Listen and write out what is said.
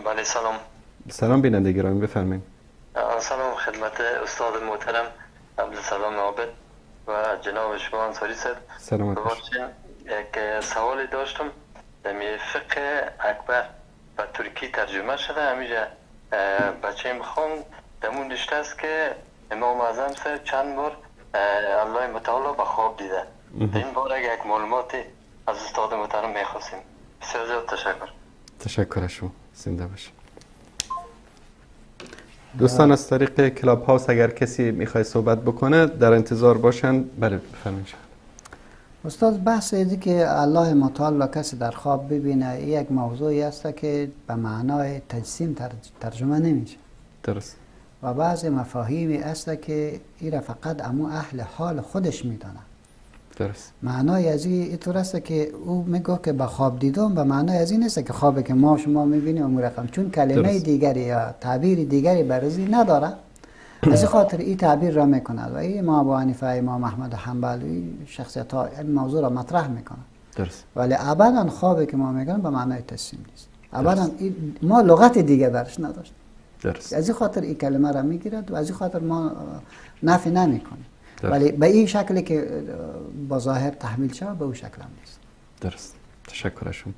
بله سلام. سلام بیننده گرامی، بفرمایید. سلام خدمت استاد محترم عبدالسلام عابد و جناب شما انصاری صاحب. سلامت باشید. ببخشید یک سوالی داشتم. در فقه اکبر به ترکی ترجمه شده، همیشه بچه میخوام دمون نشته است که امام اعظم صاحب چند بار الله متعال به خواب دیده. این بار اگر یک معلوماتی از استاد محترم میخواستیم. بسیار زیاد تشکر. تشکر از شما، زنده باشید. دوستان از طریق کلاب هاوس اگر کسی میخواد صحبت بکنه در انتظار باشن. بله بفرمایید. استاد بحث ایدی که الله متعال کسی در خواب ببینه یک موضوعی است که به معنای تجسیم ترجمه نمیشه. درست. و بعض مفاهیمی است که این فقط امو اهل حال خودش میدانه. درست. معنای از این طور است که او میگه که به خواب دیدم، به معنای از این نیست که خوابی که ما شما میبینیم امور رقم، چون کلمه درست. دیگری یا تعبیر دیگری برازی نداره. از این خاطر این تعبیر را میکند و این امام ابو حنیفه، امام احمد حنبلی شخصیت ها این موضوع را مطرح میکنند. درست. ولی ابدا خوابی که ما میگیم به معنای تجسیم نیست. ابدا ما لغت دیگه برش نداشتیم. درست. از این خاطر این کلمه را میگیرد و از این خاطر ما نفی نمیکنیم. ولی به این شکلی که با ظاهر تحمیل شود به اون شکل هم نیست. درست. تشکر از شما.